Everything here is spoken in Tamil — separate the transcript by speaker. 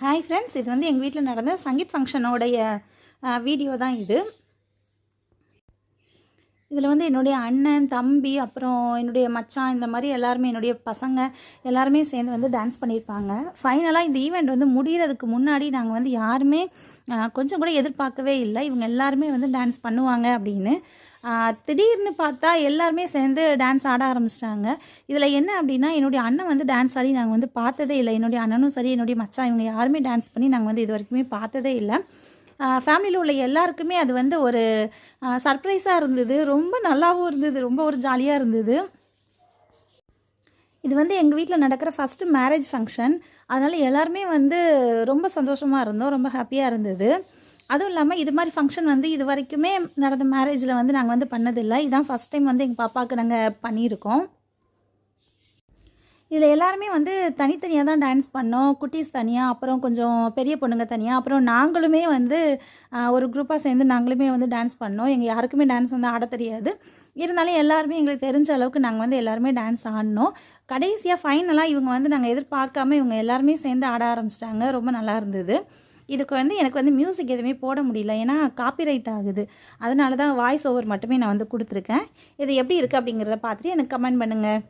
Speaker 1: ஹாய் ஃப்ரெண்ட்ஸ், இது வந்து எங்கள் வீட்டில் நடந்த சங்கீத் ஃபங்க்ஷனோடைய வீடியோ தான் இது. இதில் வந்து என்னுடைய அண்ணன், தம்பி, அப்புறம் என்னுடைய மச்சான், இந்த மாதிரி எல்லாருமே என்னுடைய பசங்க எல்லாருமே சேர்ந்து வந்து டான்ஸ் பண்ணியிருப்பாங்க. ஃபைனலாக இந்த ஈவெண்ட் வந்து முடிகிறதுக்கு முன்னாடி நாங்கள் வந்து யாருமே கொஞ்சம் கூட எதிர்பார்க்கவே இல்லை இவங்க எல்லாருமே வந்து டான்ஸ் பண்ணுவாங்க அப்படின்னு. திடீர்னு பார்த்தா எல்லாருமே சேர்ந்து டான்ஸ் ஆட ஆரம்பிச்சிட்டாங்க. இதில் என்ன அப்படின்னா, என்னுடைய அண்ணன் வந்து டான்ஸ் ஆடி நாங்கள் வந்து பார்த்ததே இல்லை. என்னுடைய அண்ணனும் சரி, என்னுடைய மச்சான், இவங்க யாருமே டான்ஸ் பண்ணி நாங்கள் வந்து இது வரைக்குமே பார்த்ததே இல்லை. ஃபேமிலியில் உள்ள எல்லாருக்குமே அது வந்து ஒரு சர்ப்ரைஸாக இருந்தது. ரொம்ப நல்லாவும் இருந்தது, ரொம்ப ஒரு ஜாலியாக இருந்தது. இது வந்து எங்கள் வீட்டில் நடக்கிற ஃபஸ்ட்டு மேரேஜ் ஃபங்க்ஷன். அதனால் எல்லாருமே வந்து ரொம்ப சந்தோஷமாக இருந்தோம், ரொம்ப ஹாப்பியாக இருந்தது. அதுவும் இல்லாமல் இது மாதிரி ஃபங்க்ஷன் வந்து இது வரைக்குமே நடந்த மேரேஜில் வந்து நாங்கள் வந்து பண்ணதில்லை. இதுதான் ஃபஸ்ட் டைம் வந்து எங்கள் பாப்பாவுக்கு நாங்கள் பண்ணியிருக்கோம். இதில் எல்லாருமே வந்து தனித்தனியாக தான் டான்ஸ் பண்ணோம். குட்டீஸ் தனியாக, அப்புறம் கொஞ்சம் பெரிய பொண்ணுங்க தனியாக, அப்புறம் நாங்களுமே வந்து ஒரு குரூப்பாக சேர்ந்து நாங்களுமே வந்து டான்ஸ் பண்ணோம். எங்கள் யாருக்குமே டான்ஸ் வந்து ஆட தெரியாது. இருந்தாலும் எல்லாருமே எங்களுக்கு தெரிஞ்ச அளவுக்கு நாங்கள் வந்து எல்லாருமே டான்ஸ் ஆடினோம். கடைசியாக ஃபைனலாக இவங்க வந்து நாங்கள் எதிர்பார்க்காம இவங்க எல்லாருமே சேர்ந்து ஆட ஆரம்பிச்சிட்டாங்க. ரொம்ப நல்லா இருந்தது. இதுக்கு வந்து எனக்கு வந்து மியூசிக் எதுவுமே போட முடியல, ஏன்னா காப்பிரைட் ஆகுது. அதனால தான் வாய்ஸ் ஓவர் மட்டுமே நான் வந்து கொடுத்துருக்கேன். இது எப்படி இருக்குது அப்படிங்கிறத பார்த்துட்டு எனக்கு கமெண்ட் பண்ணுங்கள்.